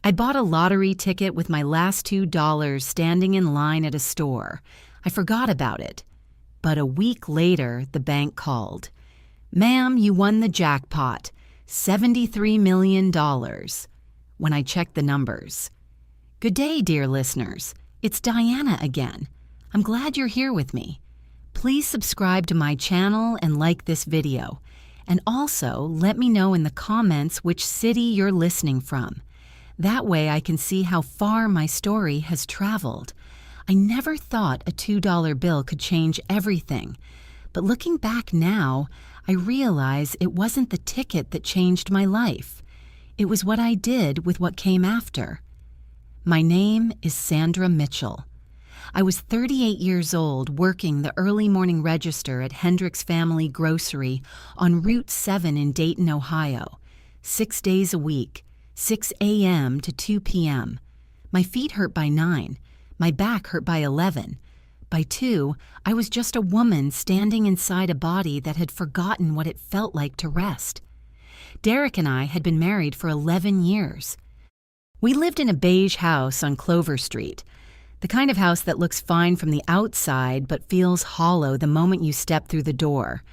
I bought a lottery ticket with my last $2 standing in line at a store. I forgot about it. But a week later, the bank called. "Ma'am, you won the jackpot, $73 million. When I checked the numbers. Good day, dear listeners. It's Diana again. I'm glad you're here with me. Please subscribe to my channel and like this video. And also, let me know in the comments which city you're listening from. That way I can see how far my story has traveled. I never thought a $2 bill could change everything. But looking back now, I realize it wasn't the ticket that changed my life. It was what I did with what came after. My name is Sandra Mitchell. I was 38 years old working the early morning register at Hendrick's Family Grocery on Route 7 in Dayton, Ohio, 6 days a week, 6 a.m. to 2 p.m. My feet hurt by 9. My back hurt by 11. By 2, I was just a woman standing inside a body that had forgotten what it felt like to rest. Derek and I had been married for 11 years. We lived in a beige house on Clover Street, the kind of house that looks fine from the outside but feels hollow the moment you step through the door.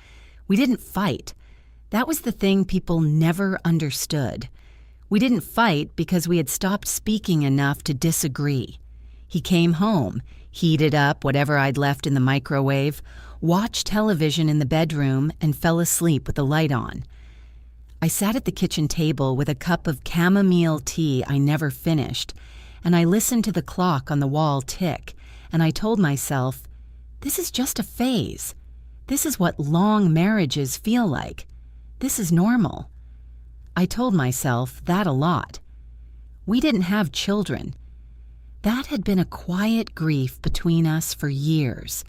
We didn't fight. That was the thing people never understood. We didn't fight because we had stopped speaking enough to disagree. He came home, heated up whatever I'd left in the microwave, watched television in the bedroom, and fell asleep with the light on. I sat at the kitchen table with a cup of chamomile tea I never finished, and I listened to the clock on the wall tick, and I told myself, this is just a phase. This is what long marriages feel like. This is normal. I told myself that a lot. We didn't have children. That had been a quiet grief between us for years,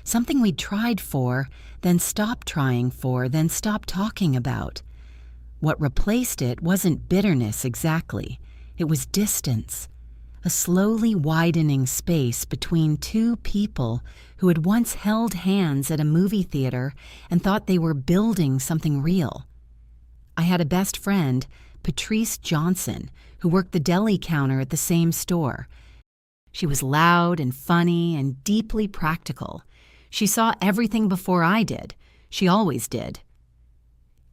something we'd tried for, then stopped trying for, then stopped talking about. What replaced it wasn't bitterness exactly. It was distance. A slowly widening space between two people who had once held hands at a movie theater and thought they were building something real. I had a best friend, Patrice Johnson, who worked the deli counter at the same store. She was loud and funny and deeply practical. She saw everything before I did. She always did.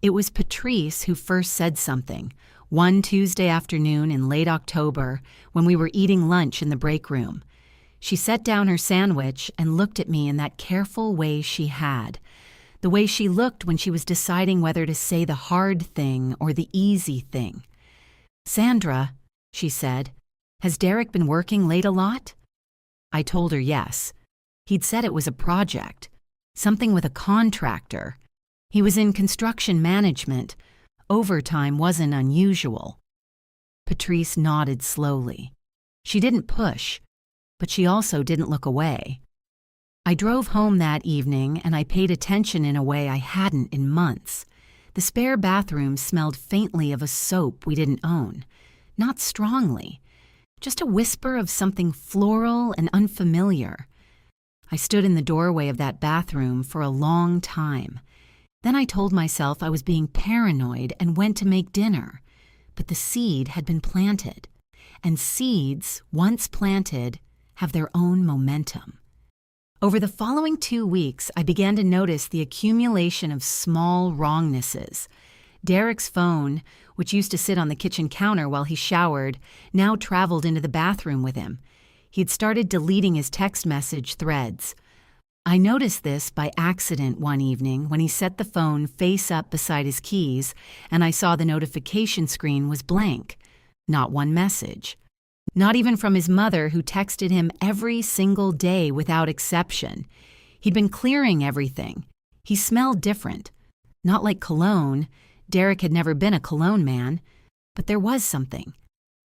It was Patrice who first said something, one Tuesday afternoon in late October when we were eating lunch in the break room. She set down her sandwich and looked at me in that careful way she had, the way she looked when she was deciding whether to say the hard thing or the easy thing. "Sandra," she said, "has Derek been working late a lot?" I told her yes. He'd said it was a project, something with a contractor. He was in construction management. Overtime wasn't unusual. Patrice nodded slowly. She didn't push, but she also didn't look away. I drove home that evening and I paid attention in a way I hadn't in months. The spare bathroom smelled faintly of a soap we didn't own. Not strongly, just a whisper of something floral and unfamiliar. I stood in the doorway of that bathroom for a long time. Then I told myself I was being paranoid and went to make dinner. But the seed had been planted. And seeds, once planted, have their own momentum. Over the following 2 weeks, I began to notice the accumulation of small wrongnesses. Derek's phone, which used to sit on the kitchen counter while he showered, now traveled into the bathroom with him. He'd started deleting his text message threads. I noticed this by accident one evening when he set the phone face up beside his keys, and I saw the notification screen was blank. Not one message. Not even from his mother, who texted him every single day without exception. He'd been clearing everything. He smelled different. Not like cologne. Derek had never been a cologne man. But there was something.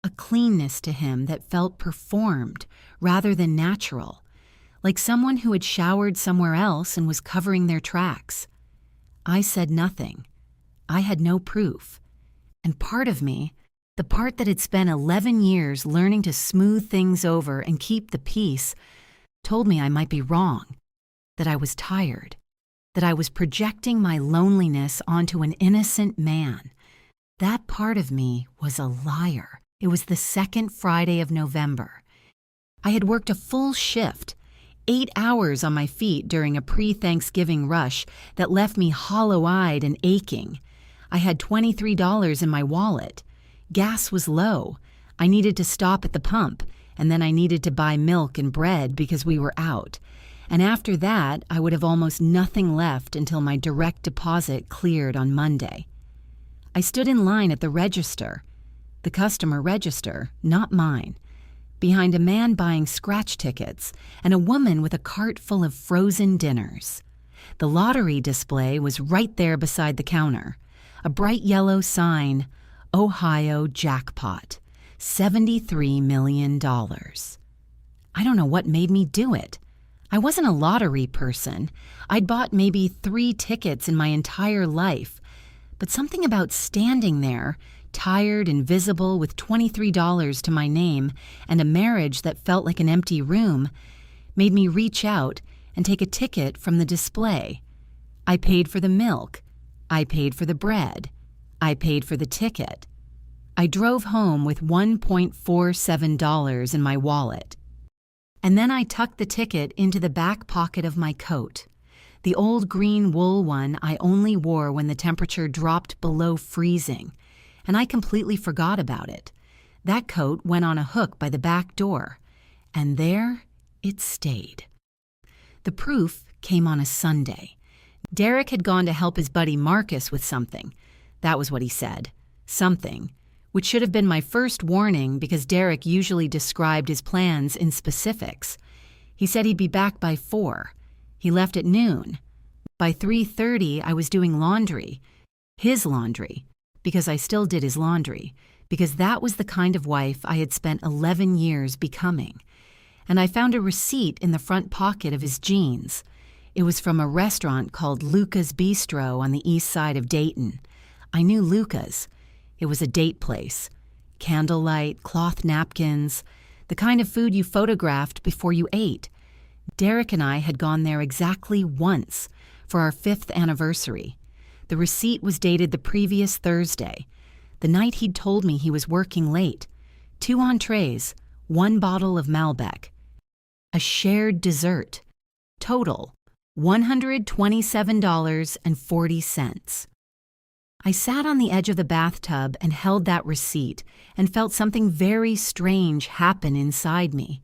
A cleanness to him that felt performed rather than natural. Like someone who had showered somewhere else and was covering their tracks. I said nothing. I had no proof. And part of me, the part that had spent 11 years learning to smooth things over and keep the peace, told me I might be wrong, that I was tired, that I was projecting my loneliness onto an innocent man. That part of me was a liar. It was the second Friday of November. I had worked a full shift, 8 hours on my feet during a pre-Thanksgiving rush that left me hollow-eyed and aching. I had $23 in my wallet. Gas was low. I needed to stop at the pump, and then I needed to buy milk and bread because we were out. And after that, I would have almost nothing left until my direct deposit cleared on Monday. I stood in line at the register, the customer register, not mine, behind a man buying scratch tickets and a woman with a cart full of frozen dinners. The lottery display was right there beside the counter, a bright yellow sign, Ohio Jackpot, $73 million. I don't know what made me do it. I wasn't a lottery person. I'd bought maybe 3 tickets in my entire life, but something about standing there, tired and visible with $23 to my name and a marriage that felt like an empty room, made me reach out and take a ticket from the display. I paid for the milk. I paid for the bread. I paid for the ticket. I drove home with $1.47 in my wallet. And then I tucked the ticket into the back pocket of my coat, the old green wool one I only wore when the temperature dropped below freezing, and I completely forgot about it. That coat went on a hook by the back door, and there it stayed. The proof came on a Sunday. Derek had gone to help his buddy Marcus with something. That was what he said. Something, which should have been my first warning because Derek usually described his plans in specifics. He said he'd be back by 4. He left at noon. By 3:30, I was doing laundry. His laundry. Because I still did his laundry, because that was the kind of wife I had spent 11 years becoming. And I found a receipt in the front pocket of his jeans. It was from a restaurant called Luca's Bistro on the east side of Dayton. I knew Luca's. It was a date place. Candlelight, cloth napkins, the kind of food you photographed before you ate. Derek and I had gone there exactly once for our 5th anniversary. The receipt was dated the previous Thursday, the night he'd told me he was working late. 2 entrees, 1 bottle of Malbec. A shared dessert. Total, $127.40. I sat on the edge of the bathtub and held that receipt and felt something very strange happen inside me.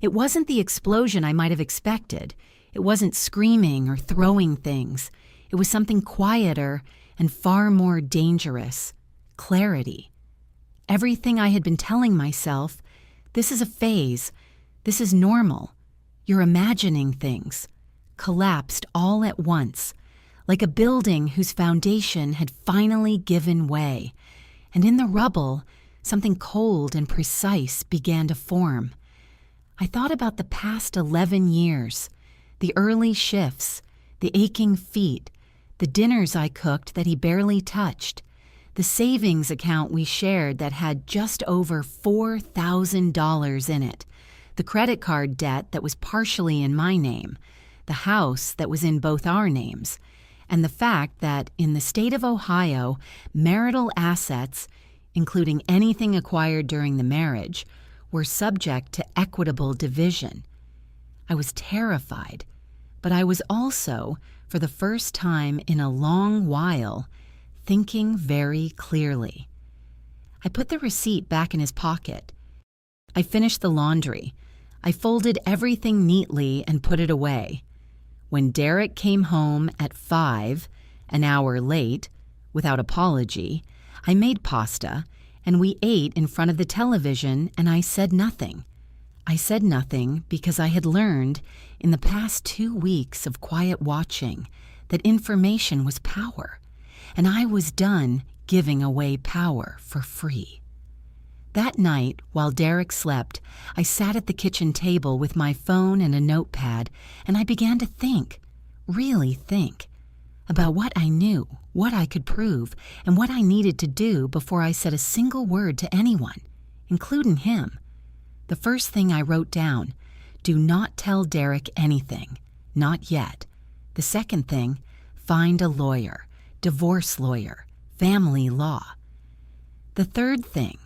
It wasn't the explosion I might have expected. It wasn't screaming or throwing things. It was something quieter and far more dangerous. Clarity. Everything I had been telling myself, this is a phase, this is normal. You're imagining things, collapsed all at once, like a building whose foundation had finally given way. And in the rubble, something cold and precise began to form. I thought about the past 11 years, the early shifts, the aching feet, the dinners I cooked that he barely touched, the savings account we shared that had just over $4,000 in it, the credit card debt that was partially in my name, the house that was in both our names, and the fact that in the state of Ohio, marital assets, including anything acquired during the marriage, were subject to equitable division. I was terrified, but I was also, for the first time in a long while, thinking very clearly. I put the receipt back in his pocket. I finished the laundry. I folded everything neatly and put it away. When Derek came home at 5, an hour late, without apology, I made pasta, and we ate in front of the television, and I said nothing. I said nothing because I had learned in the past 2 weeks of quiet watching that information was power, and I was done giving away power for free. That night, while Derek slept, I sat at the kitchen table with my phone and a notepad, and I began to think, really think, about what I knew, what I could prove, and what I needed to do before I said a single word to anyone, including him. The first thing I wrote down, do not tell Derek anything, not yet. The second thing, find a lawyer, divorce lawyer, family law. The third thing,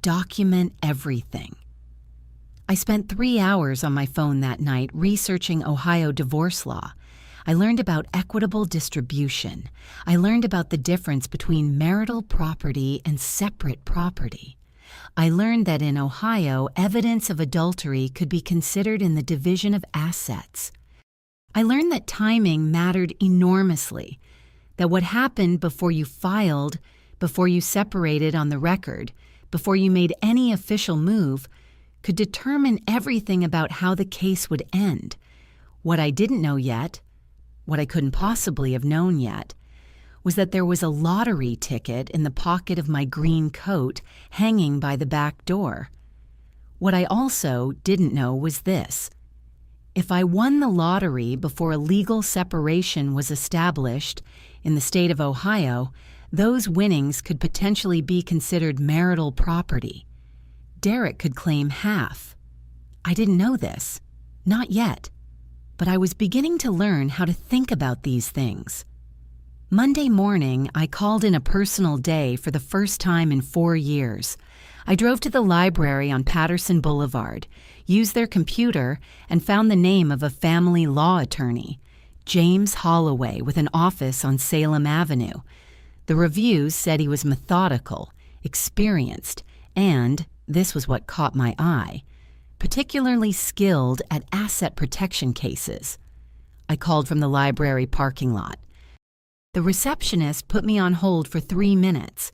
document everything. I spent 3 hours on my phone that night researching Ohio divorce law. I learned about equitable distribution. I learned about the difference between marital property and separate property. I learned that in Ohio, evidence of adultery could be considered in the division of assets. I learned that timing mattered enormously, that what happened before you filed, before you separated on the record, before you made any official move, could determine everything about how the case would end. What I didn't know yet, what I couldn't possibly have known yet, was that there was a lottery ticket in the pocket of my green coat hanging by the back door. What I also didn't know was this. If I won the lottery before a legal separation was established in the state of Ohio, those winnings could potentially be considered marital property. Derek could claim half. I didn't know this. Not yet. But I was beginning to learn how to think about these things. Monday morning, I called in a personal day for the first time in 4 years. I drove to the library on Patterson Boulevard, used their computer, and found the name of a family law attorney, James Holloway, with an office on Salem Avenue. The reviews said he was methodical, experienced, and, this was what caught my eye, particularly skilled at asset protection cases. I called from the library parking lot. The receptionist put me on hold for 3 minutes.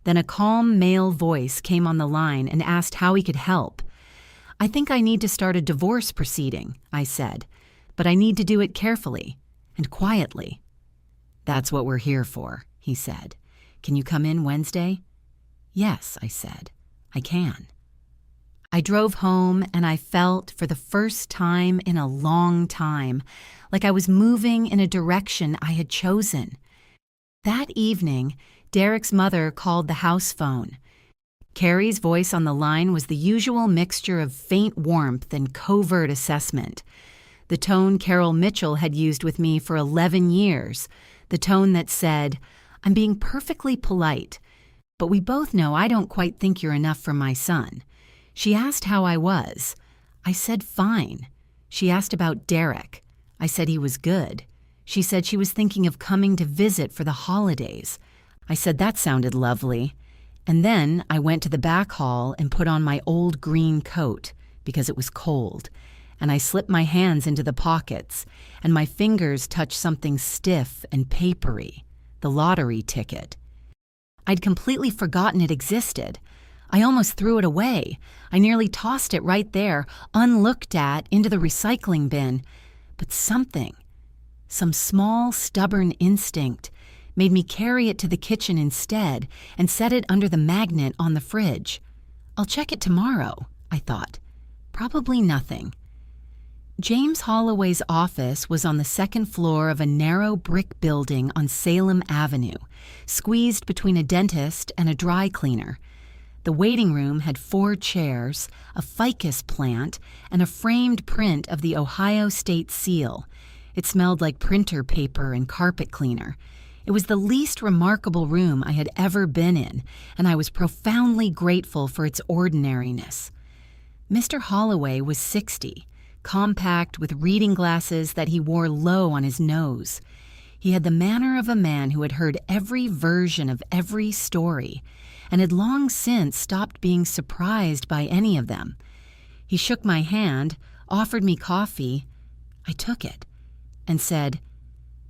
Then a calm male voice came on the line and asked how he could help. "I think I need to start a divorce proceeding," I said, "but I need to do it carefully and quietly." "That's what we're here for," he said. "Can you come in Wednesday?" "Yes," I said. "I can." I drove home and I felt, for the first time in a long time, like I was moving in a direction I had chosen. That evening, Derek's mother called the house phone. Carrie's voice on the line was the usual mixture of faint warmth and covert assessment. The tone Carol Mitchell had used with me for 11 years, the tone that said, "I'm being perfectly polite, but we both know I don't quite think you're enough for my son." She asked how I was. I said fine. She asked about Derek. I said he was good. She said she was thinking of coming to visit for the holidays. I said that sounded lovely. And then I went to the back hall and put on my old green coat because it was cold. And I slipped my hands into the pockets, and my fingers touched something stiff and papery, the lottery ticket. I'd completely forgotten it existed. I almost threw it away. I nearly tossed it right there, unlooked at, into the recycling bin. But something, some small, stubborn instinct, made me carry it to the kitchen instead and set it under the magnet on the fridge. I'll check it tomorrow, I thought. Probably nothing. James Holloway's office was on the second floor of a narrow brick building on Salem Avenue, squeezed between a dentist and a dry cleaner. The waiting room had 4 chairs, a ficus plant, and a framed print of the Ohio State seal. It smelled like printer paper and carpet cleaner. It was the least remarkable room I had ever been in, and I was profoundly grateful for its ordinariness. Mr. Holloway was 60, compact with reading glasses that he wore low on his nose. He had the manner of a man who had heard every version of every story, and had long since stopped being surprised by any of them. He shook my hand, offered me coffee. I took it, and said,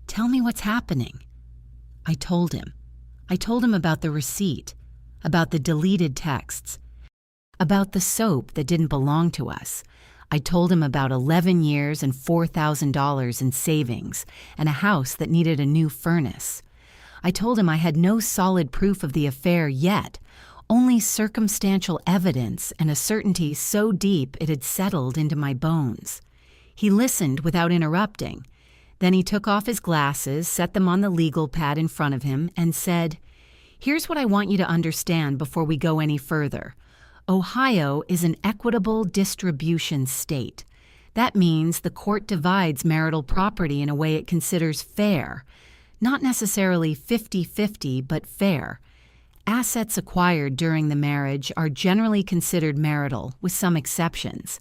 "Tell me what's happening." I told him. I told him about the receipt, about the deleted texts, about the soap that didn't belong to us. I told him about 11 years and $4,000 in savings, and a house that needed a new furnace. I told him I had no solid proof of the affair yet, only circumstantial evidence and a certainty so deep it had settled into my bones. He listened without interrupting. Then he took off his glasses, set them on the legal pad in front of him, and said, "Here's what I want you to understand before we go any further. Ohio is an equitable distribution state. That means the court divides marital property in a way it considers fair. Not necessarily 50-50, but fair. Assets acquired during the marriage are generally considered marital, with some exceptions.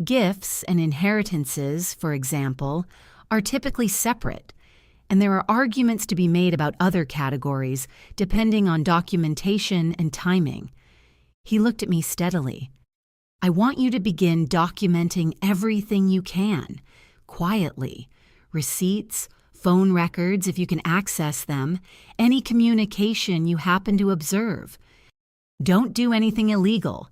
Gifts and inheritances, for example, are typically separate, and there are arguments to be made about other categories depending on documentation and timing. He looked at me steadily. I want you to begin documenting everything you can, quietly. Receipts, phone records if you can access them, any communication you happen to observe. Don't do anything illegal.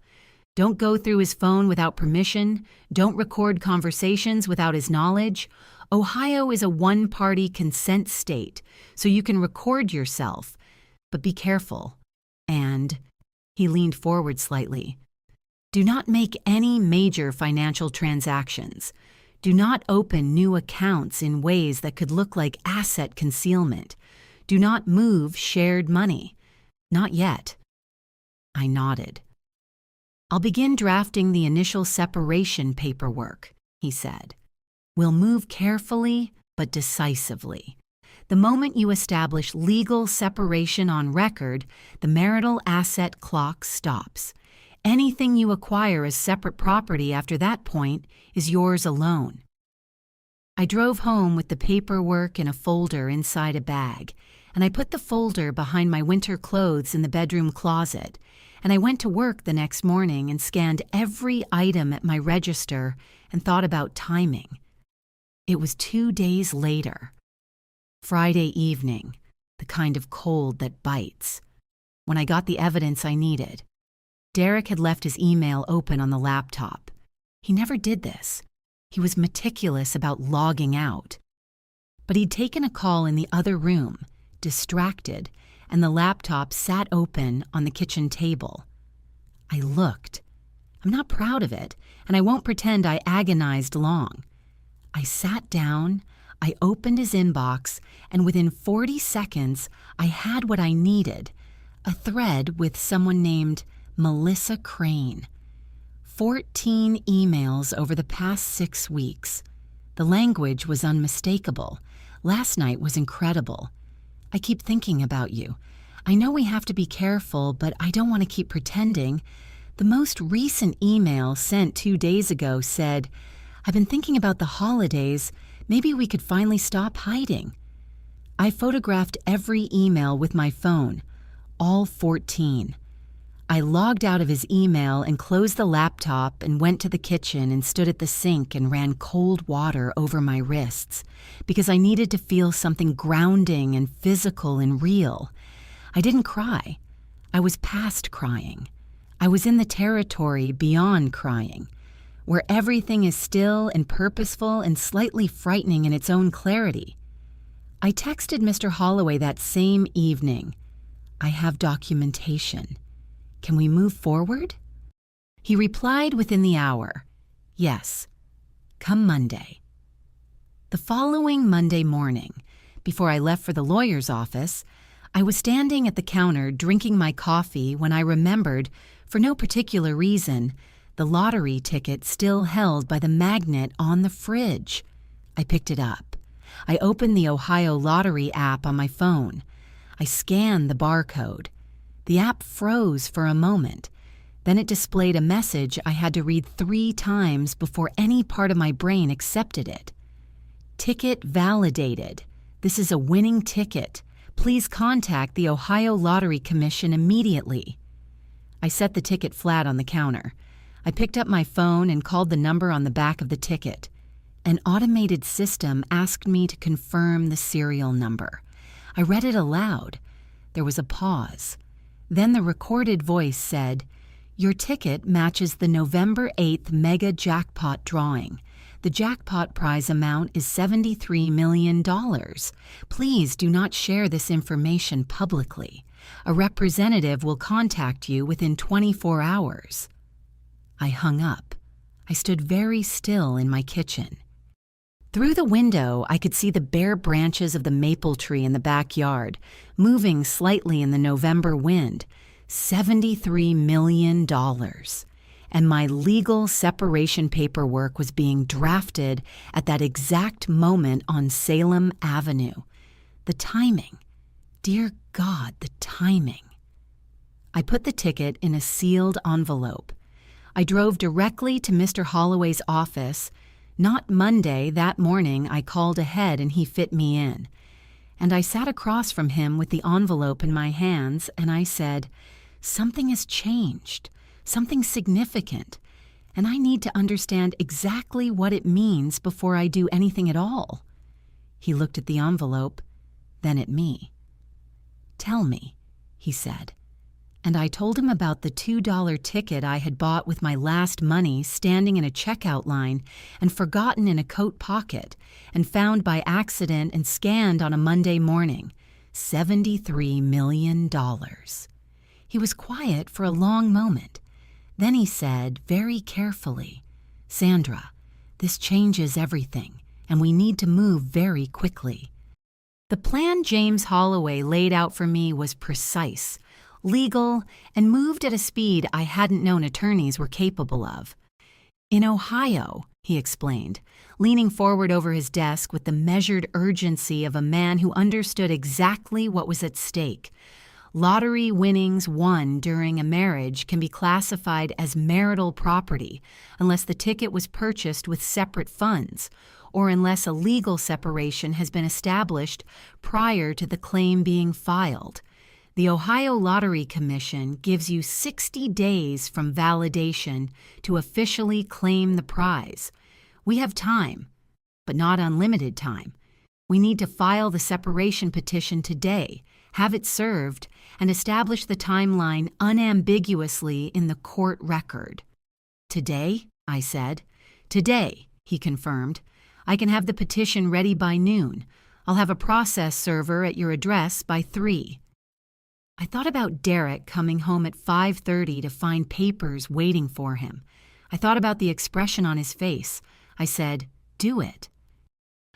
Don't go through his phone without permission. Don't record conversations without his knowledge. Ohio is a one-party consent state, so you can record yourself. But be careful. And he leaned forward slightly. Do not make any major financial transactions. Do not open new accounts in ways that could look like asset concealment. Do not move shared money. Not yet. I nodded. I'll begin drafting the initial separation paperwork, he said. We'll move carefully but decisively. The moment you establish legal separation on record, the marital asset clock stops. Anything you acquire as separate property after that point is yours alone. I drove home with the paperwork in a folder inside a bag, and I put the folder behind my winter clothes in the bedroom closet, and I went to work the next morning and scanned every item at my register and thought about timing. It was 2 days later. Friday evening, the kind of cold that bites. When I got the evidence I needed, Derek had left his email open on the laptop. He never did this. He was meticulous about logging out. But he'd taken a call in the other room, distracted, and the laptop sat open on the kitchen table. I looked. I'm not proud of it, and I won't pretend I agonized long. I sat down, I opened his inbox, and within 40 seconds, I had what I needed, a thread with someone named Melissa Crane. 14 emails over the past 6 weeks. The language was unmistakable. Last night was incredible. I keep thinking about you. I know we have to be careful, but I don't want to keep pretending. The most recent email sent 2 days ago said, I've been thinking about the holidays. Maybe we could finally stop hiding. I photographed every email with my phone, all 14. I logged out of his email and closed the laptop and went to the kitchen and stood at the sink and ran cold water over my wrists because I needed to feel something grounding and physical and real. I didn't cry. I was past crying. I was in the territory beyond crying, where everything is still and purposeful and slightly frightening in its own clarity. I texted Mr. Holloway that same evening. I have documentation. Can we move forward? He replied within the hour, yes, come Monday. The following Monday morning, before I left for the lawyer's office, I was standing at the counter drinking my coffee when I remembered, for no particular reason, the lottery ticket still held by the magnet on the fridge. I picked it up. I opened the Ohio Lottery app on my phone. I scanned the barcode. The app froze for a moment. Then it displayed a message I had to read 3 times before any part of my brain accepted it. Ticket validated. This is a winning ticket. Please contact the Ohio Lottery Commission immediately. I set the ticket flat on the counter. I picked up my phone and called the number on the back of the ticket. An automated system asked me to confirm the serial number. I read it aloud. There was a pause. Then the recorded voice said, Your ticket matches the November 8th mega jackpot drawing. The jackpot prize amount is $73 million. Please do not share this information publicly. A representative will contact you within 24 hours. I hung up. I stood very still in my kitchen. Through the window, I could see the bare branches of the maple tree in the backyard, moving slightly in the November wind. $73 million. And my legal separation paperwork was being drafted at that exact moment on Salem Avenue. The timing. Dear God, the timing. I put the ticket in a sealed envelope. I drove directly to Mr. Holloway's office. Not Monday, that morning I called ahead and he fit me in. And I sat across from him with the envelope in my hands and I said, "Something has changed, something significant, and I need to understand exactly what it means before I do anything at all." He looked at the envelope, then at me. "Tell me," he said. And I told him about the $2 ticket I had bought with my last money standing in a checkout line and forgotten in a coat pocket and found by accident and scanned on a Monday morning. $73 million. He was quiet for a long moment. Then he said, very carefully, "Sandra, this changes everything, and we need to move very quickly." The plan James Holloway laid out for me was precise, legal, and moved at a speed I hadn't known attorneys were capable of. "In Ohio," he explained, leaning forward over his desk with the measured urgency of a man who understood exactly what was at stake, lottery winnings won during a marriage can be classified as marital property unless the ticket was purchased with separate funds, or unless a legal separation has been established prior to the claim being filed. The Ohio Lottery Commission gives you 60 days from validation to officially claim the prize. We have time, but not unlimited time. We need to file the separation petition today, have it served, and establish the timeline unambiguously in the court record. "Today?" I said. "Today," he confirmed. "I can have the petition ready by noon. I'll have a process server at your address by 3. I thought about Derek coming home at 5:30 to find papers waiting for him. I thought about the expression on his face. I said, "Do it."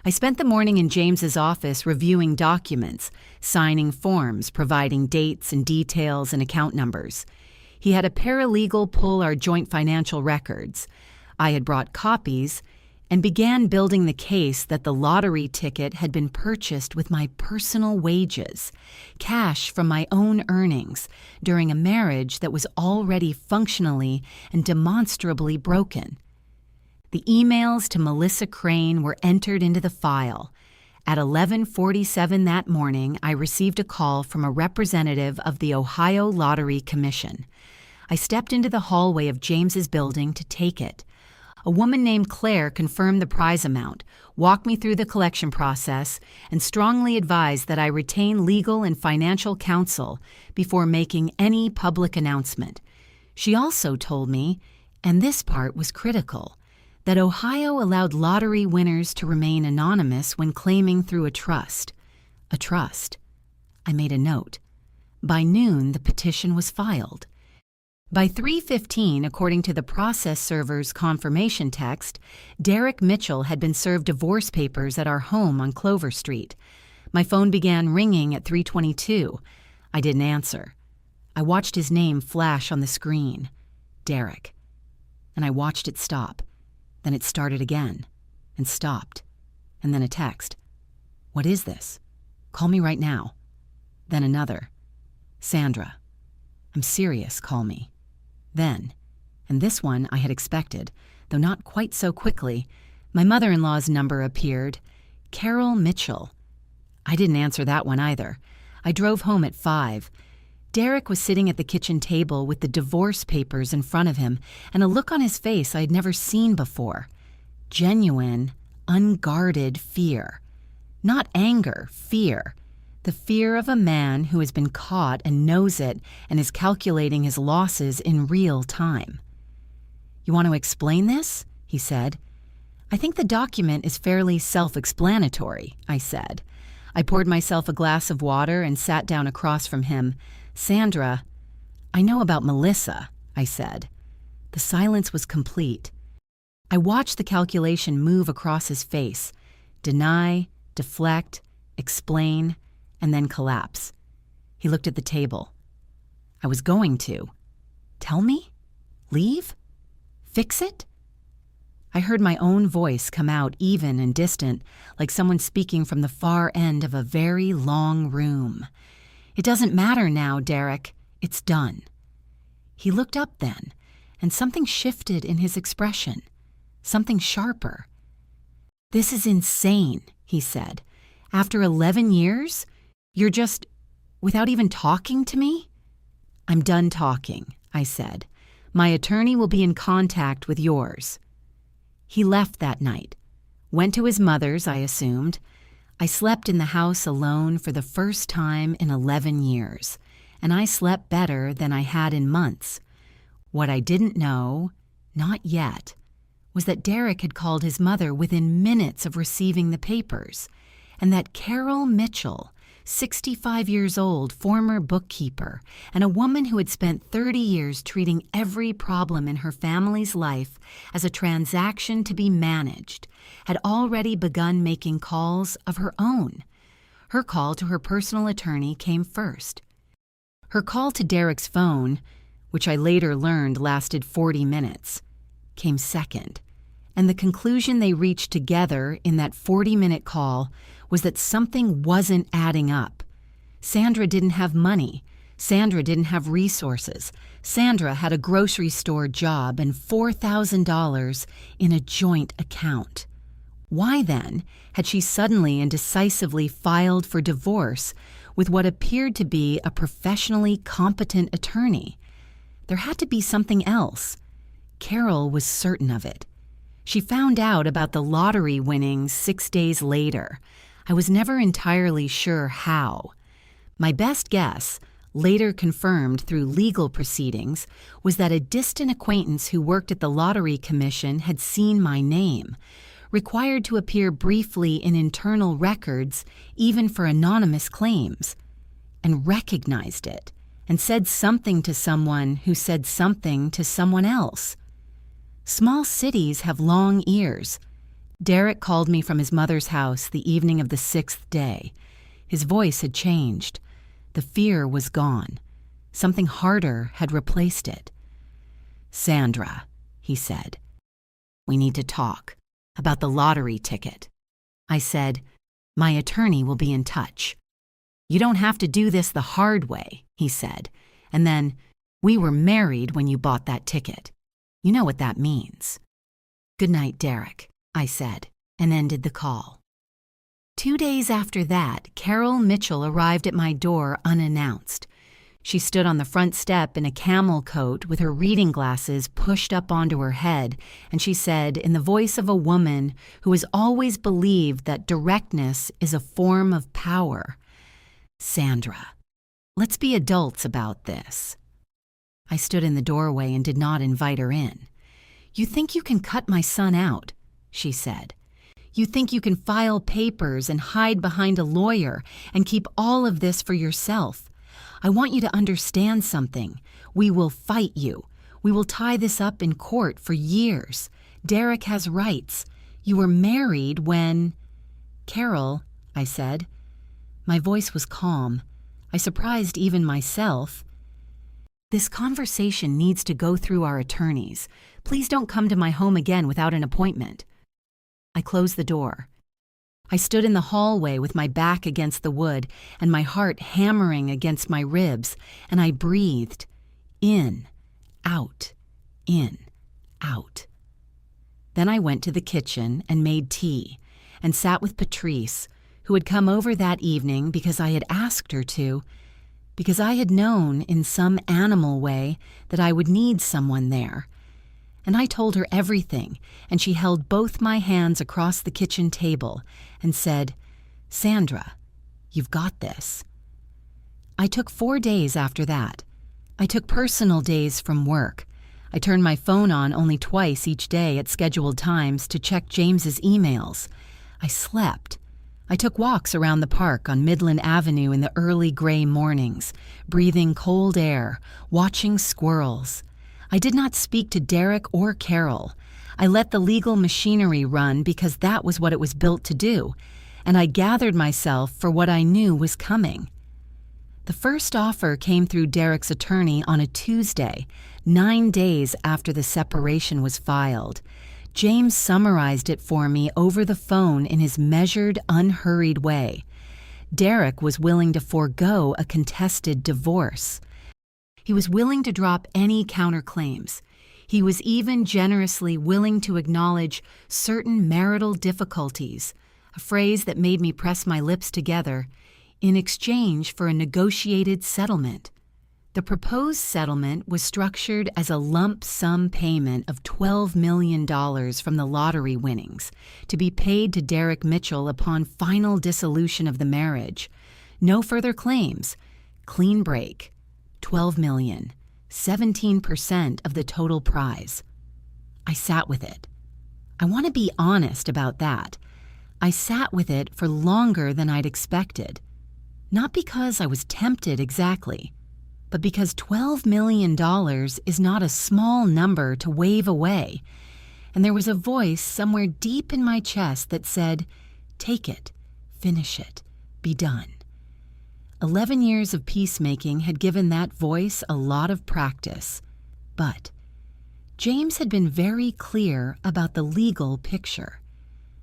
I spent the morning in James's office reviewing documents, signing forms, providing dates and details and account numbers. He had a paralegal pull our joint financial records. I had brought copies and began building the case that the lottery ticket had been purchased with my personal wages, cash from my own earnings, during a marriage that was already functionally and demonstrably broken. The emails to Melissa Crane were entered into the file. At 11:47 that morning, I received a call from a representative of the Ohio Lottery Commission. I stepped into the hallway of James's building to take it. A woman named Claire confirmed the prize amount, walked me through the collection process, and strongly advised that I retain legal and financial counsel before making any public announcement. She also told me, and this part was critical, that Ohio allowed lottery winners to remain anonymous when claiming through a trust. A trust. I made a note. By noon, the petition was filed. By 3:15, according to the process server's confirmation text, Derek Mitchell had been served divorce papers at our home on Clover Street. My phone began ringing at 3:22. I didn't answer. I watched his name flash on the screen. Derek. And I watched it stop. Then it started again. And stopped. And then a text. "What is this? Call me right now." Then another. "Sandra. I'm serious, call me." Then, and this one I had expected, though not quite so quickly, my mother-in-law's number appeared. Carol Mitchell. I didn't answer that one either. I drove home at 5. Derek was sitting at the kitchen table with the divorce papers in front of him and a look on his face I had never seen before. Genuine, unguarded fear. Not anger, fear. The fear of a man who has been caught and knows it and is calculating his losses in real time. "You want to explain this?" he said. "I think the document is fairly self-explanatory," I said. I poured myself a glass of water and sat down across from him. "Sandra, I know about Melissa," I said. The silence was complete. I watched the calculation move across his face. Deny, deflect, explain, and then collapse. He looked at the table. I was going to. Tell me? Leave? Fix it? I heard my own voice come out even and distant, like someone speaking from the far end of a very long room. "It doesn't matter now, Derek. It's done." He looked up then, and something shifted in his expression, something sharper. "This is insane," he said. "After 11 years? You're just, without even talking to me?" "I'm done talking," I said. "My attorney will be in contact with yours." He left that night. Went to his mother's, I assumed. I slept in the house alone for the first time in 11 years, and I slept better than I had in months. What I didn't know, not yet, was that Derek had called his mother within minutes of receiving the papers, and that Carol Mitchell, 65 years old, former bookkeeper, and a woman who had spent 30 years treating every problem in her family's life as a transaction to be managed, had already begun making calls of her own. Her call to her personal attorney came first. Her call to Derek's phone, which I later learned lasted 40 minutes, came second, and the conclusion they reached together in that 40-minute call was that something wasn't adding up. Sandra didn't have money. Sandra didn't have resources. Sandra had a grocery store job and $4,000 in a joint account. Why then had she suddenly and decisively filed for divorce with what appeared to be a professionally competent attorney? There had to be something else. Carol was certain of it. She found out about the lottery winnings 6 days later. I was never entirely sure how. My best guess, later confirmed through legal proceedings, was that a distant acquaintance who worked at the Lottery Commission had seen my name, required to appear briefly in internal records even for anonymous claims, and recognized it, and said something to someone who said something to someone else. Small cities have long ears. Derek called me from his mother's house the evening of the 6th day. His voice had changed. The fear was gone. Something harder had replaced it. "Sandra," he said, "we need to talk about the lottery ticket." I said, "My attorney will be in touch." "You don't have to do this the hard way," he said. And then, "We were married when you bought that ticket. You know what that means." "Good night, Derek," I said, and ended the call. 2 days after that, Carol Mitchell arrived at my door unannounced. She stood on the front step in a camel coat with her reading glasses pushed up onto her head, and she said, in the voice of a woman who has always believed that directness is a form of power, "Sandra, let's be adults about this." I stood in the doorway and did not invite her in. "You think you can cut my son out," she said. "You think you can file papers and hide behind a lawyer and keep all of this for yourself. I want you to understand something. We will fight you. We will tie this up in court for years. Derek has rights. You were married when—" "Carol," I said. My voice was calm. I surprised even myself. "This conversation needs to go through our attorneys. Please don't come to my home again without an appointment." I closed the door. I stood in the hallway with my back against the wood and my heart hammering against my ribs, and I breathed in, out, in, out. Then I went to the kitchen and made tea and sat with Patrice, who had come over that evening because I had asked her to, because I had known in some animal way that I would need someone there. And I told her everything, and she held both my hands across the kitchen table and said, "Sandra, you've got this." I took 4 days after that. I took personal days from work. I turned my phone on only twice each day at scheduled times to check James's emails. I slept. I took walks around the park on Midland Avenue in the early gray mornings, breathing cold air, watching squirrels. I did not speak to Derek or Carol. I let the legal machinery run because that was what it was built to do, and I gathered myself for what I knew was coming. The first offer came through Derek's attorney on a Tuesday, 9 days after the separation was filed. James summarized it for me over the phone in his measured, unhurried way. Derek was willing to forego a contested divorce. He was willing to drop any counterclaims. He was even generously willing to acknowledge certain marital difficulties, a phrase that made me press my lips together, in exchange for a negotiated settlement. The proposed settlement was structured as a lump sum payment of $12 million from the lottery winnings, to be paid to Derek Mitchell upon final dissolution of the marriage. No further claims. Clean break. $12 million. 17% of the total prize. I sat with it. I want to be honest about that. I sat with it for longer than I'd expected. Not because I was tempted exactly, but because $12 million is not a small number to wave away, and there was a voice somewhere deep in my chest that said, "Take it, finish it, be done." 11 years of peacemaking had given that voice a lot of practice, but James had been very clear about the legal picture.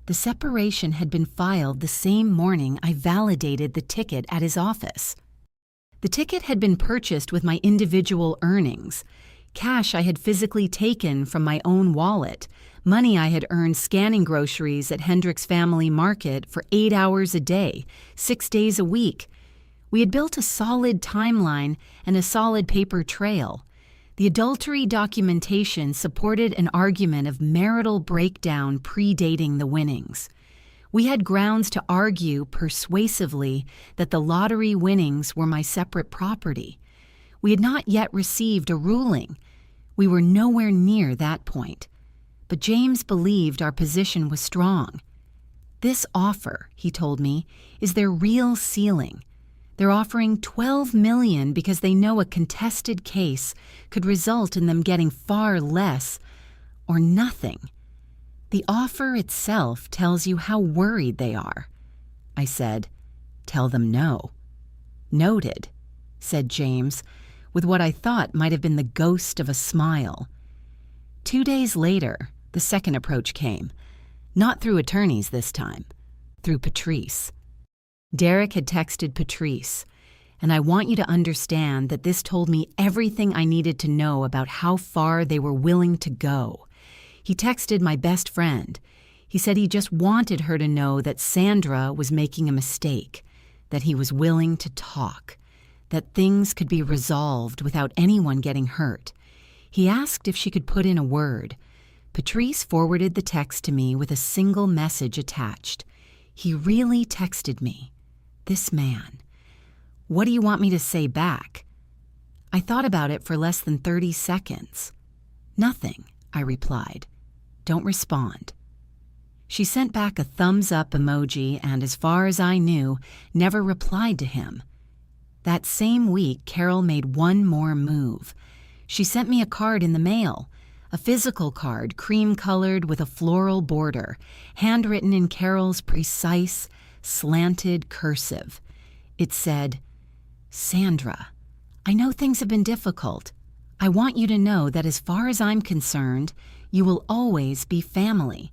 The separation had been filed the same morning I validated the ticket at his office. The ticket had been purchased with my individual earnings, cash I had physically taken from my own wallet, money I had earned scanning groceries at Hendrick's Family Market for 8 hours a day, 6 days a week. We had built a solid timeline and a solid paper trail. The adultery documentation supported an argument of marital breakdown predating the winnings. We had grounds to argue persuasively that the lottery winnings were my separate property. We had not yet received a ruling. We were nowhere near that point. But James believed our position was strong. This offer, he told me, is their real ceiling. They're offering $12 million because they know a contested case could result in them getting far less or nothing. The offer itself tells you how worried they are. I said, "Tell them no." "Noted," said James, with what I thought might have been the ghost of a smile. 2 days later, the second approach came, not through attorneys this time, through Patrice. Derek had texted Patrice, and I want you to understand that this told me everything I needed to know about how far they were willing to go. He texted my best friend. He said he just wanted her to know that Sandra was making a mistake, that he was willing to talk, that things could be resolved without anyone getting hurt. He asked if she could put in a word. Patrice forwarded the text to me with a single message attached. He really texted me. This man. What do you want me to say back? I thought about it for less than 30 seconds. Nothing, I replied. Don't respond. She sent back a thumbs-up emoji and, as far as I knew, never replied to him. That same week, Carol made one more move. She sent me a card in the mail, a physical card, cream-colored with a floral border, handwritten in Carol's precise, slanted cursive. It said, "Sandra, I know things have been difficult. I want you to know that as far as I'm concerned, you will always be family.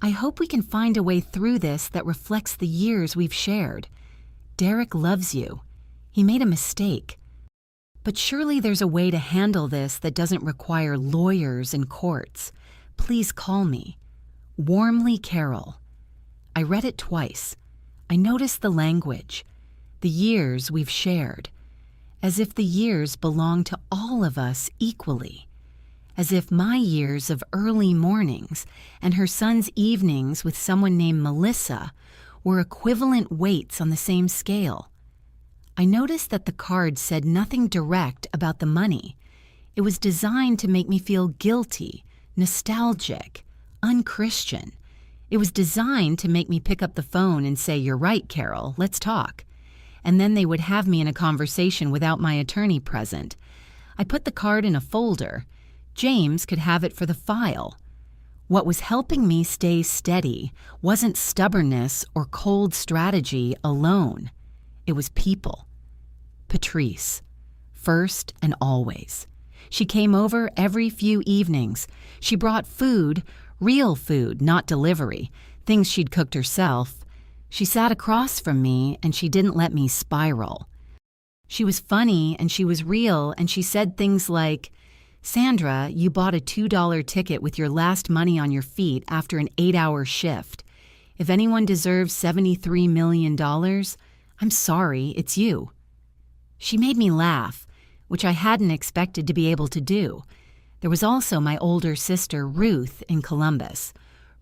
I hope we can find a way through this that reflects the years we've shared. Derek loves you. He made a mistake. But surely there's a way to handle this that doesn't require lawyers and courts. Please call me. Warmly, Carol." I read it twice. I noticed the language, the years we've shared, as if the years belong to all of us equally, as if my years of early mornings and her son's evenings with someone named Melissa were equivalent weights on the same scale. I noticed that the card said nothing direct about the money. It was designed to make me feel guilty, nostalgic, unchristian. It was designed to make me pick up the phone and say, "You're right, Carol, let's talk." And then they would have me in a conversation without my attorney present. I put the card in a folder. James could have it for the file. What was helping me stay steady wasn't stubbornness or cold strategy alone. It was people. Patrice. First and always. She came over every few evenings. She brought food, real food, not delivery, things she'd cooked herself. She sat across from me and she didn't let me spiral. She was funny and she was real, and she said things like, "Sandra, you bought a $2 ticket with your last money on your feet after an 8-hour shift. If anyone deserves $73 million, I'm sorry, it's you." She made me laugh, which I hadn't expected to be able to do. There was also my older sister, Ruth, in Columbus.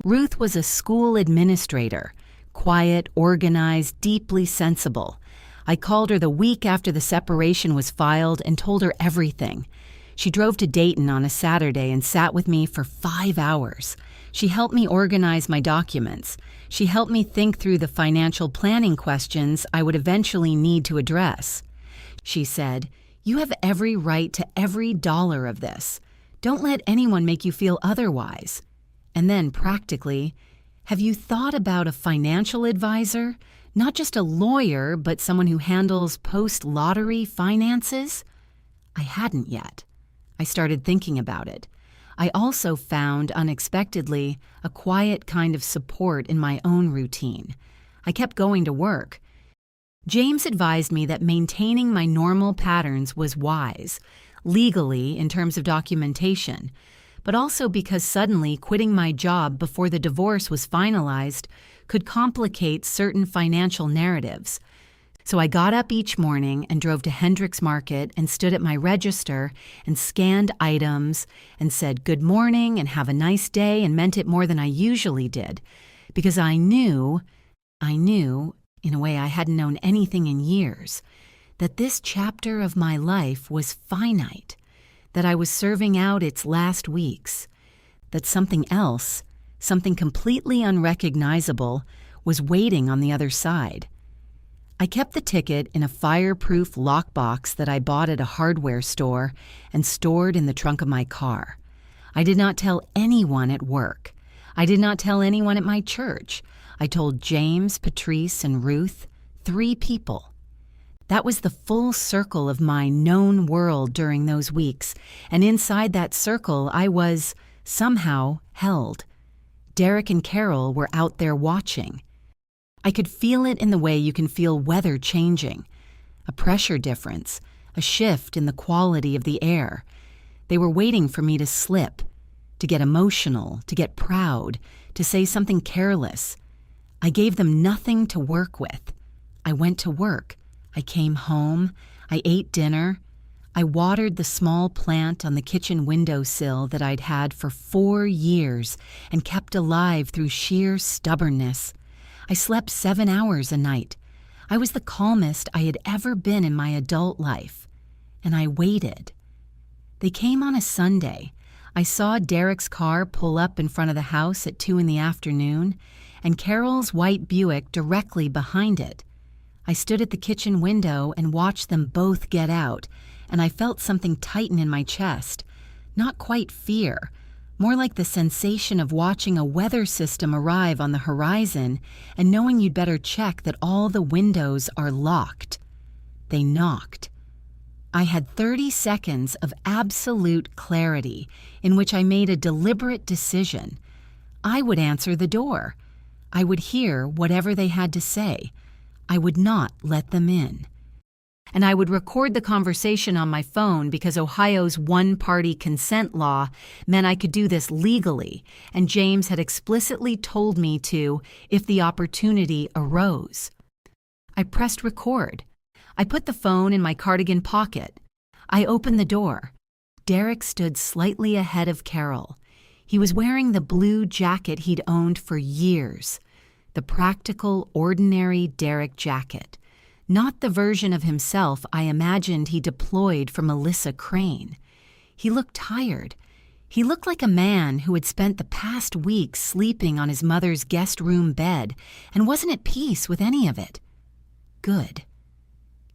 Ruth was a school administrator, quiet, organized, deeply sensible. I called her the week after the separation was filed and told her everything. She drove to Dayton on a Saturday and sat with me for 5 hours. She helped me organize my documents. She helped me think through the financial planning questions I would eventually need to address. She said, "You have every right to every dollar of this. Don't let anyone make you feel otherwise." And then, practically, "Have you thought about a financial advisor? Not just a lawyer, but someone who handles post-lottery finances?" I hadn't yet. I started thinking about it. I also found, unexpectedly, a quiet kind of support in my own routine. I kept going to work. James advised me that maintaining my normal patterns was wise, legally in terms of documentation, but also because suddenly quitting my job before the divorce was finalized could complicate certain financial narratives. So I got up each morning and drove to Hendricks Market and stood at my register and scanned items and said good morning and have a nice day and meant it more than I usually did, because I knew, in a way I hadn't known anything in years, that this chapter of my life was finite, that I was serving out its last weeks, that something else, something completely unrecognizable, was waiting on the other side. I kept the ticket in a fireproof lockbox that I bought at a hardware store and stored in the trunk of my car. I did not tell anyone at work. I did not tell anyone at my church. I told James, Patrice, and Ruth, 3 people. That was the full circle of my known world during those weeks, and inside that circle I was, somehow, held. Derek and Carol were out there watching. I could feel it in the way you can feel weather changing, a pressure difference, a shift in the quality of the air. They were waiting for me to slip, to get emotional, to get proud, to say something careless. I gave them nothing to work with. I went to work. I came home. I ate dinner. I watered the small plant on the kitchen windowsill that I'd had for 4 years and kept alive through sheer stubbornness. I slept 7 hours a night. I was the calmest I had ever been in my adult life. And I waited. They came on a Sunday. I saw Derek's car pull up in front of the house at 2 in the afternoon, and Carol's white Buick directly behind it. I stood at the kitchen window and watched them both get out, and I felt something tighten in my chest. Not quite fear, more like the sensation of watching a weather system arrive on the horizon and knowing you'd better check that all the windows are locked. They knocked. I had 30 seconds of absolute clarity in which I made a deliberate decision. I would answer the door. I would hear whatever they had to say. I would not let them in. And I would record the conversation on my phone because Ohio's one-party consent law meant I could do this legally, and James had explicitly told me to if the opportunity arose. I pressed record. I put the phone in my cardigan pocket. I opened the door. Derek stood slightly ahead of Carol. He was wearing the blue jacket he'd owned for years, the practical, ordinary Derek jacket. Not the version of himself I imagined he deployed for Melissa Crane. He looked tired. He looked like a man who had spent the past week sleeping on his mother's guest room bed and wasn't at peace with any of it. Good.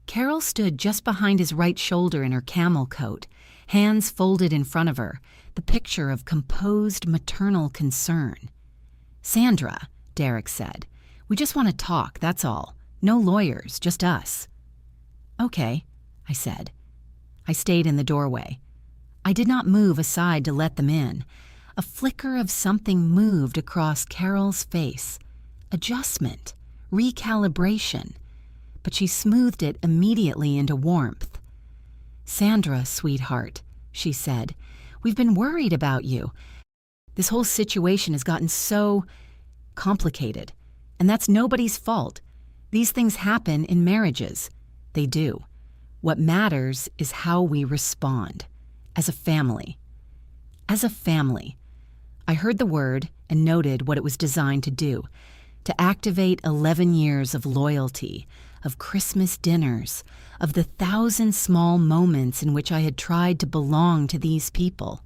Carol stood just behind his right shoulder in her camel coat, hands folded in front of her, the picture of composed maternal concern. "Sandra," Derek said, "we just want to talk, that's all. No lawyers, just us." "Okay," I said. I stayed in the doorway. I did not move aside to let them in. A flicker of something moved across Carol's face. Adjustment. Recalibration. but she smoothed it immediately into warmth. "Sandra, sweetheart," she said, "we've been worried about you. This whole situation has gotten so complicated, and that's nobody's fault. These things happen in marriages. They do. What matters is how we respond, as a family." As a family. I heard the word and noted what it was designed to do, to activate 11 years of loyalty, of Christmas dinners, of the 1,000 small moments in which I had tried to belong to these people,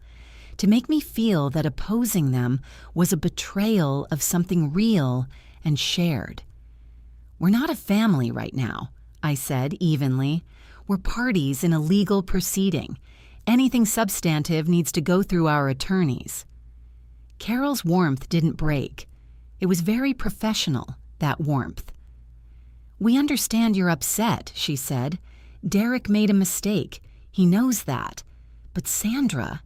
to make me feel that opposing them was a betrayal of something real and shared. "We're not a family right now," I said evenly. "We're parties in a legal proceeding. Anything substantive needs to go through our attorneys." Carol's warmth didn't break. It was very professional, that warmth. "We understand you're upset," she said. "Derek made a mistake. He knows that. But Sandra,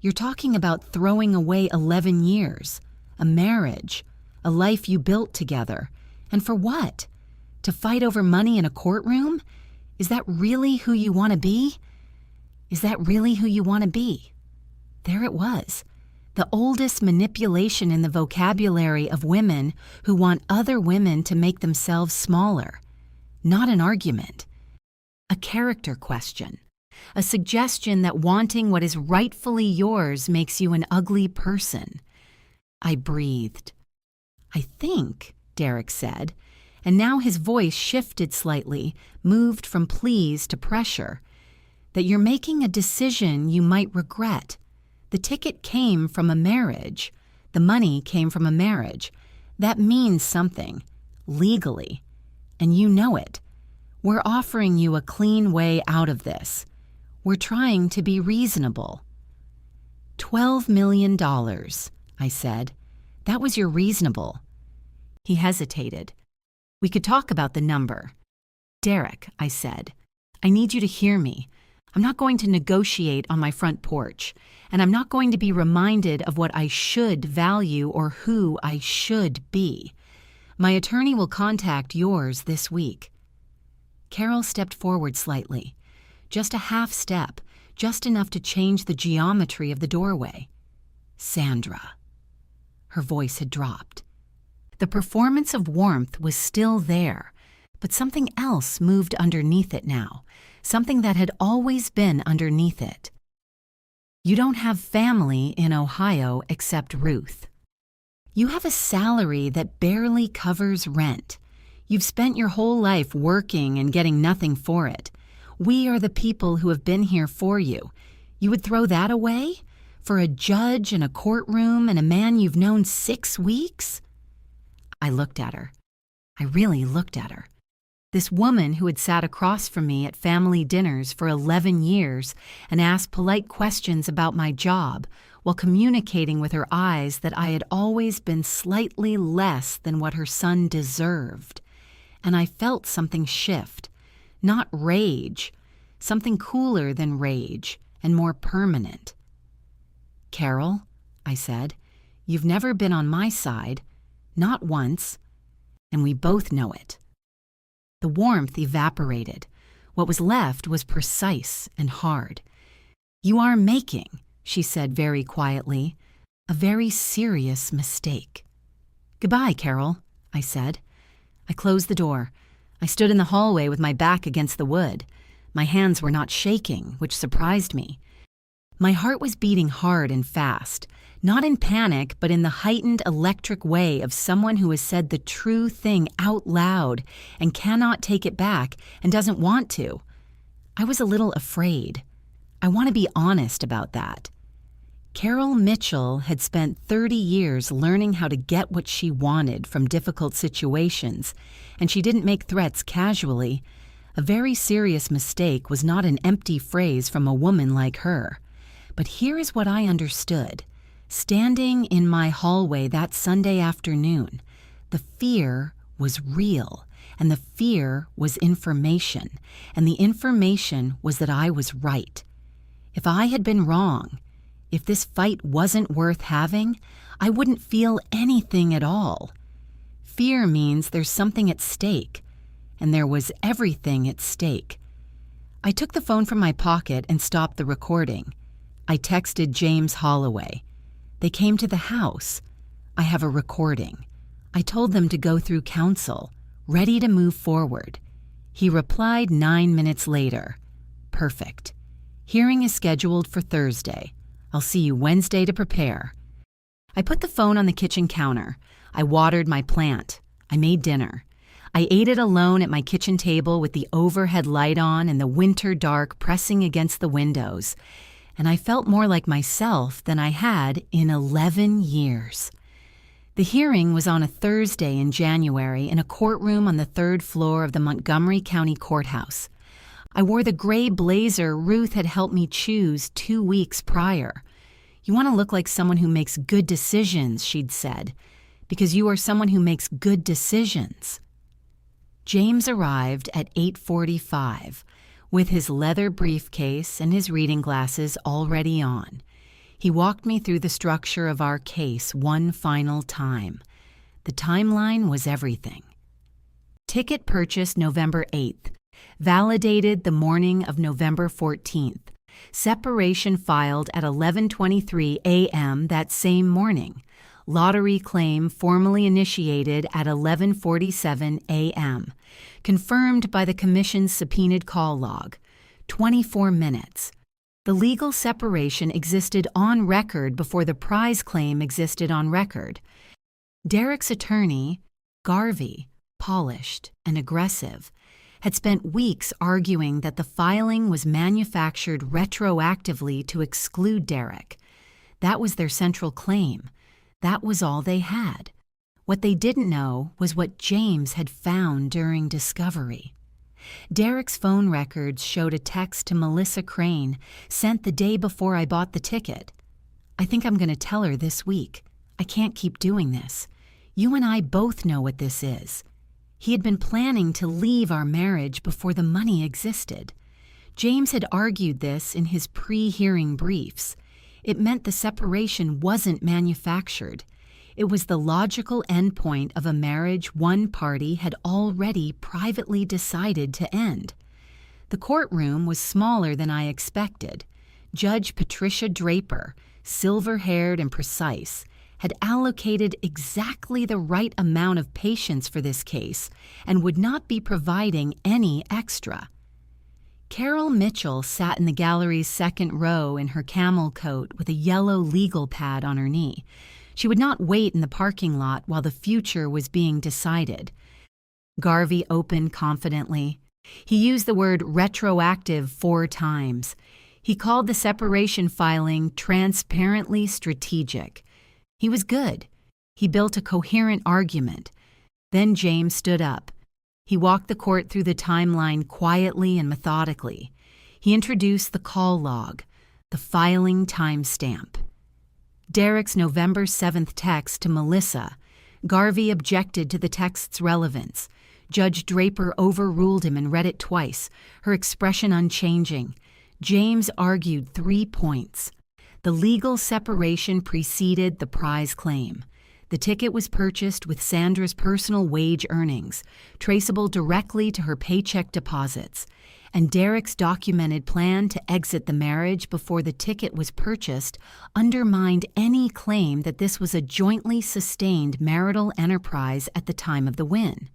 you're talking about throwing away 11 years, a marriage, a life you built together. And for what? To fight over money in a courtroom? Is that really who you want to be? Is that really who you want to be?" There it was. The oldest manipulation in the vocabulary of women who want other women to make themselves smaller. Not an argument. A character question. A suggestion that wanting what is rightfully yours makes you an ugly person. I breathed. "I think," Derek said, and now his voice shifted slightly, moved from please to pressure, "that you're making a decision you might regret. The ticket came from a marriage. The money came from a marriage. That means something, legally. And you know it. We're offering you a clean way out of this. We're trying to be reasonable." $12 million, I said. "That was your reasonable." He hesitated. "We could talk about the number." "Derek," I said, "I need you to hear me. I'm not going to negotiate on my front porch, and I'm not going to be reminded of what I should value or who I should be. My attorney will contact yours this week." Carol stepped forward slightly. Just a half step, just enough to change the geometry of the doorway. "Sandra." Her voice had dropped. The performance of warmth was still there, but something else moved underneath it now. Something that had always been underneath it. "You don't have family in Ohio except Ruth. You have a salary that barely covers rent. You've spent your whole life working and getting nothing for it. We are the people who have been here for you. You would throw that away? For a judge in a courtroom and a man you've known 6 weeks?" I looked at her. I really looked at her. This woman who had sat across from me at family dinners for 11 years and asked polite questions about my job while communicating with her eyes that I had always been slightly less than what her son deserved. And I felt something shift, not rage, something cooler than rage and more permanent. "Carol," I said, "you've never been on my side, not once, and we both know it." The warmth evaporated. What was left was precise and hard. "You are making," she said very quietly, "a very serious mistake." "Goodbye, Carol," I said. I closed the door. I stood in the hallway with my back against the wood. My hands were not shaking, which surprised me. My heart was beating hard and fast, not in panic, but in the heightened electric way of someone who has said the true thing out loud and cannot take it back and doesn't want to. I was a little afraid. I want to be honest about that. Carol Mitchell had spent 30 years learning how to get what she wanted from difficult situations, and she didn't make threats casually. A very serious mistake was not an empty phrase from a woman like her. But here is what I understood. Standing in my hallway that Sunday afternoon, the fear was real, and the fear was information, and the information was that I was right. If I had been wrong, if this fight wasn't worth having, I wouldn't feel anything at all. Fear means there's something at stake, and there was everything at stake. I took the phone from my pocket and stopped the recording. I texted James Holloway. They came to the house. I have a recording. I told them to go through counsel, ready to move forward. He replied 9 minutes later. Perfect. Hearing is scheduled for Thursday. I'll see you Wednesday to prepare. I put the phone on the kitchen counter. I watered my plant. I made dinner. I ate it alone at my kitchen table with the overhead light on and the winter dark pressing against the windows. And I felt more like myself than I had in 11 years. The hearing was on a Thursday in January in a courtroom on the 3rd floor of the Montgomery County Courthouse. I wore the gray blazer Ruth had helped me choose 2 weeks prior. You want to look like someone who makes good decisions, she'd said, because you are someone who makes good decisions. James arrived at 8:45 with his leather briefcase and his reading glasses already on. He walked me through the structure of our case one final time. The timeline was everything. Ticket purchased November 8th. Validated the morning of November 14th. Separation filed at 11:23 a.m. that same morning. Lottery claim formally initiated at 11:47 a.m. Confirmed by the Commission's subpoenaed call log. 24 minutes. The legal separation existed on record before the prize claim existed on record. Derek's attorney, Garvey, polished and aggressive, had spent weeks arguing that the filing was manufactured retroactively to exclude Derek. That was their central claim. That was all they had. What they didn't know was what James had found during discovery. Derek's phone records showed a text to Melissa Crane, sent the day before I bought the ticket. I think I'm going to tell her this week. I can't keep doing this. You and I both know what this is. He had been planning to leave our marriage before the money existed. James had argued this in his pre-hearing briefs. It meant the separation wasn't manufactured. It was the logical endpoint of a marriage one party had already privately decided to end. The courtroom was smaller than I expected. Judge Patricia Draper, silver-haired and precise, had allocated exactly the right amount of patience for this case and would not be providing any extra. Carol Mitchell sat in the gallery's second row in her camel coat with a yellow legal pad on her knee. She would not wait in the parking lot while the future was being decided. Garvey opened confidently. He used the word retroactive 4 times. He called the separation filing transparently strategic. He was good. He built a coherent argument. Then James stood up. He walked the court through the timeline quietly and methodically. He introduced the call log, the filing timestamp. Derek's November 7th text to Melissa. Garvey objected to the text's relevance. Judge Draper overruled him and read it twice, her expression unchanging. James argued 3 points. The legal separation preceded the prize claim. The ticket was purchased with Sandra's personal wage earnings, traceable directly to her paycheck deposits, and Derek's documented plan to exit the marriage before the ticket was purchased undermined any claim that this was a jointly sustained marital enterprise at the time of the win.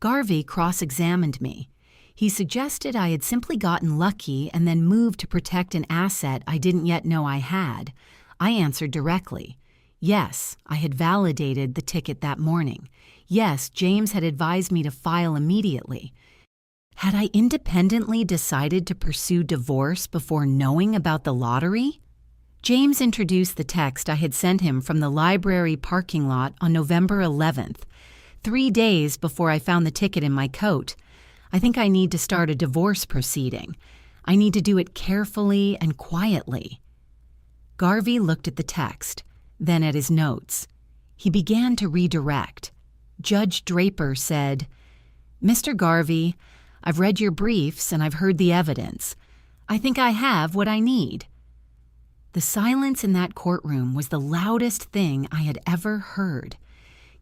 Garvey cross-examined me. He suggested I had simply gotten lucky and then moved to protect an asset I didn't yet know I had. I answered directly. Yes, I had validated the ticket that morning. Yes, James had advised me to file immediately. Had I independently decided to pursue divorce before knowing about the lottery? James introduced the text I had sent him from the library parking lot on November 11th, 3 days before I found the ticket in my coat. I think I need to start a divorce proceeding. I need to do it carefully and quietly. Garvey looked at the text, then at his notes. He began to redirect. Judge Draper said, "Mr. Garvey, I've read your briefs and I've heard the evidence. I think I have what I need." The silence in that courtroom was the loudest thing I had ever heard.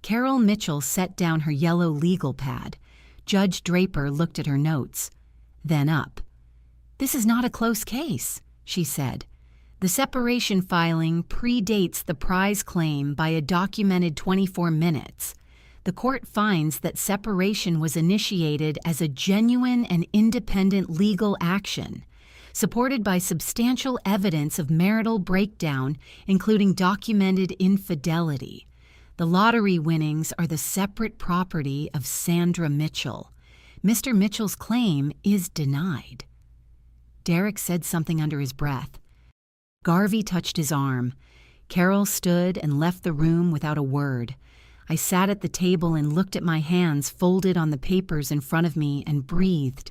Carol Mitchell set down her yellow legal pad. Judge Draper looked at her notes, then up. "This is not a close case," she said. "The separation filing predates the prize claim by a documented 24 minutes. The court finds that separation was initiated as a genuine and independent legal action, supported by substantial evidence of marital breakdown, including documented infidelity. The lottery winnings are the separate property of Sandra Mitchell. Mr. Mitchell's claim is denied." Derek said something under his breath. Garvey touched his arm. Carol stood and left the room without a word. I sat at the table and looked at my hands folded on the papers in front of me and breathed,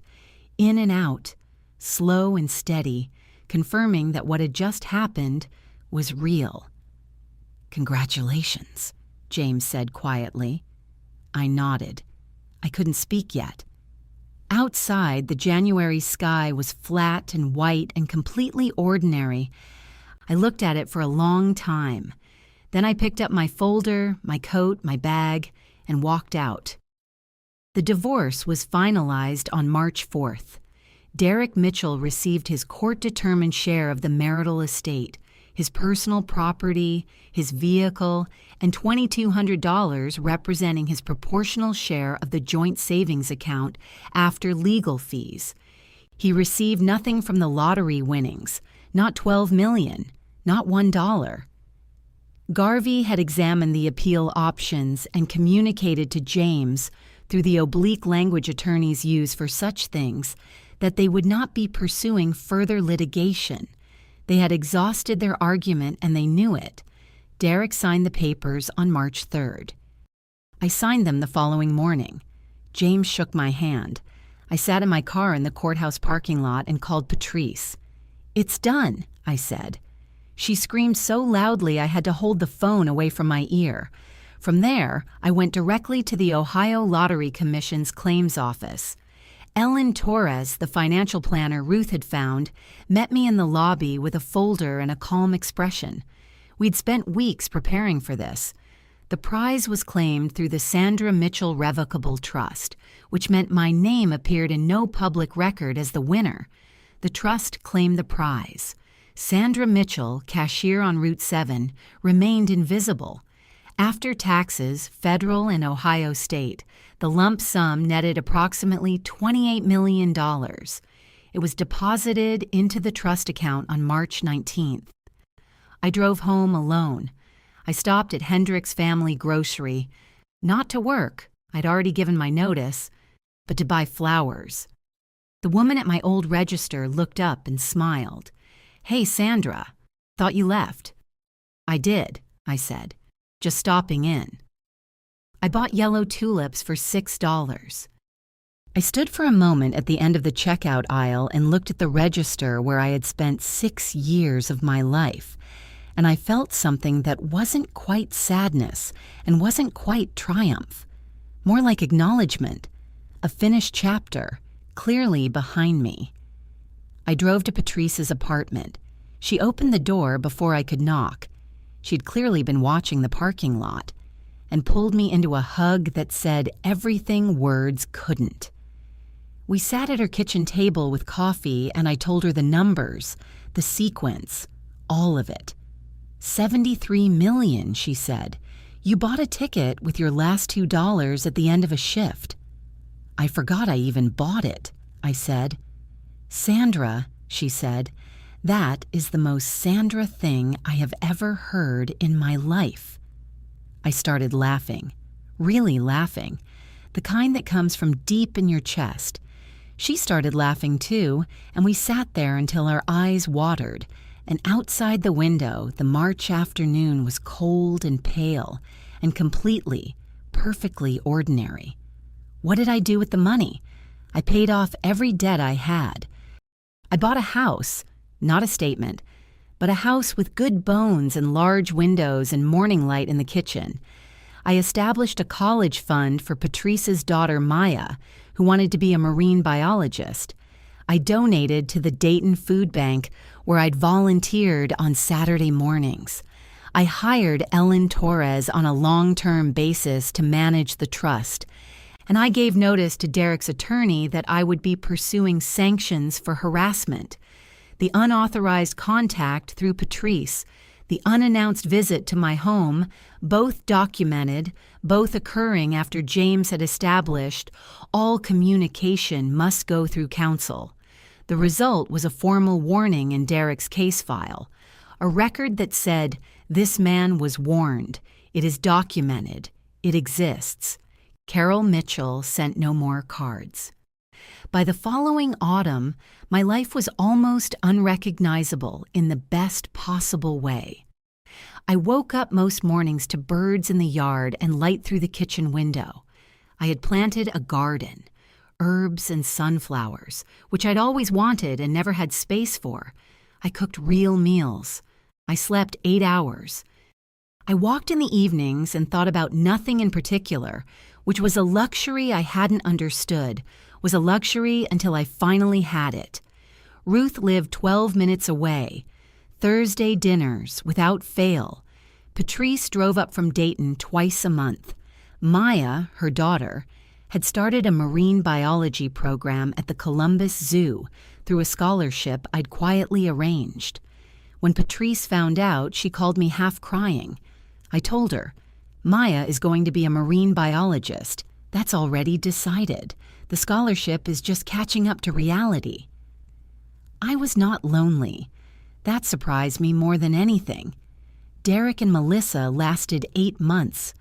in and out, slow and steady, confirming that what had just happened was real. "Congratulations," James said quietly. I nodded. I couldn't speak yet. Outside, the January sky was flat and white and completely ordinary. I looked at it for a long time. Then I picked up my folder, my coat, my bag, and walked out. The divorce was finalized on March 4th. Derek Mitchell received his court-determined share of the marital estate, his personal property, his vehicle, and $2,200 representing his proportional share of the joint savings account after legal fees. He received nothing from the lottery winnings, not $12 million, not $1. Garvey had examined the appeal options and communicated to James, through the oblique language attorneys use for such things, that they would not be pursuing further litigation. They had exhausted their argument and they knew it. Derek signed the papers on March 3rd. I signed them the following morning. James shook my hand. I sat in my car in the courthouse parking lot and called Patrice. "It's done," I said. She screamed so loudly I had to hold the phone away from my ear. From there, I went directly to the Ohio Lottery Commission's claims office. Ellen Torres, the financial planner Ruth had found, met me in the lobby with a folder and a calm expression. We'd spent weeks preparing for this. The prize was claimed through the Sandra Mitchell Revocable Trust, which meant my name appeared in no public record as the winner. The trust claimed the prize. Sandra Mitchell, cashier on Route 7, remained invisible. After taxes, federal and Ohio state, the lump sum netted approximately $28 million. It was deposited into the trust account on March 19th. I drove home alone. I stopped at Hendrick's Family Grocery, not to work, I'd already given my notice, but to buy flowers. The woman at my old register looked up and smiled. "Hey, Sandra, thought you left." "I did," I said, "just stopping in." I bought yellow tulips for $6. I stood for a moment at the end of the checkout aisle and looked at the register where I had spent 6 years of my life, and I felt something that wasn't quite sadness and wasn't quite triumph, more like acknowledgement, a finished chapter, clearly behind me. I drove to Patrice's apartment. She opened the door before I could knock. She'd clearly been watching the parking lot, and pulled me into a hug that said everything words couldn't. We sat at her kitchen table with coffee, and I told her the numbers, the sequence, all of it. $73 million, she said. "You bought a ticket with your last $2 at the end of a shift." "I forgot I even bought it," I said. "Sandra," she said, "that is the most Sandra thing I have ever heard in my life." I started laughing, really laughing, the kind that comes from deep in your chest. She started laughing too, and we sat there until our eyes watered, and outside the window the March afternoon was cold and pale, and completely, perfectly ordinary. What did I do with the money? I paid off every debt I had. I bought a house, not a statement, but a house with good bones and large windows and morning light in the kitchen. I established a college fund for Patrice's daughter Maya, who wanted to be a marine biologist. I donated to the Dayton Food Bank, where I'd volunteered on Saturday mornings. I hired Ellen Torres on a long-term basis to manage the trust, and I gave notice to Derek's attorney that I would be pursuing sanctions for harassment. The unauthorized contact through Patrice, the unannounced visit to my home, both documented, both occurring after James had established all communication must go through counsel. The result was a formal warning in Derek's case file, a record that said, "This man was warned. It is documented. It exists." Carol Mitchell sent no more cards. By the following autumn, my life was almost unrecognizable in the best possible way. I woke up most mornings to birds in the yard and light through the kitchen window. I had planted a garden, herbs and sunflowers, which I'd always wanted and never had space for. I cooked real meals. I slept 8 hours. I walked in the evenings and thought about nothing in particular, which was a luxury I hadn't understood, was a luxury until I finally had it. Ruth lived 12 minutes away. Thursday dinners, without fail. Patrice drove up from Dayton twice a month. Maya, her daughter, had started a marine biology program at the Columbus Zoo through a scholarship I'd quietly arranged. When Patrice found out, she called me half crying. I told her, "Maya is going to be a marine biologist. That's already decided. The scholarship is just catching up to reality." I was not lonely. That surprised me more than anything. Derek and Melissa lasted 8 months.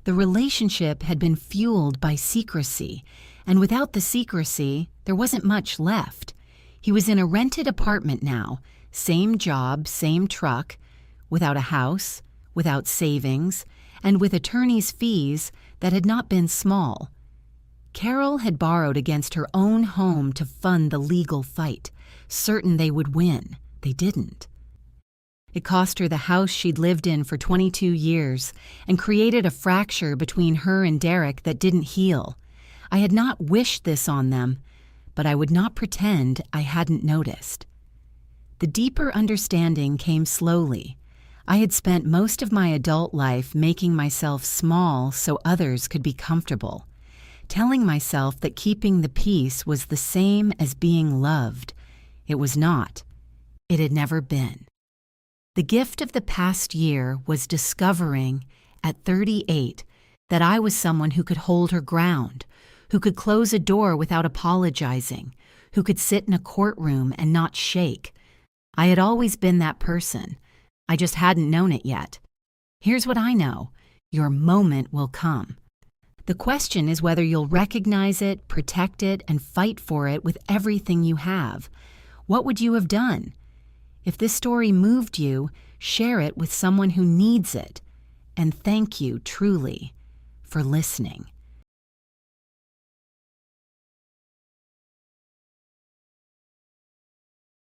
The relationship had been fueled by secrecy, and without the secrecy, there wasn't much left. He was in a rented apartment now, same job, same truck, without a house, without savings, and with attorney's fees that had not been small. Carol had borrowed against her own home to fund the legal fight, certain they would win. They didn't. It cost her the house she'd lived in for 22 years and created a fracture between her and Derek that didn't heal. I had not wished this on them, but I would not pretend I hadn't noticed. The deeper understanding came slowly. I had spent most of my adult life making myself small so others could be comfortable, telling myself that keeping the peace was the same as being loved. It was not. It had never been. The gift of the past year was discovering, at 38, that I was someone who could hold her ground, who could close a door without apologizing, who could sit in a courtroom and not shake. I had always been that person. I just hadn't known it yet. Here's what I know. Your moment will come. The question is whether you'll recognize it, protect it, and fight for it with everything you have. What would you have done? If this story moved you, share it with someone who needs it. And thank you, truly, for listening.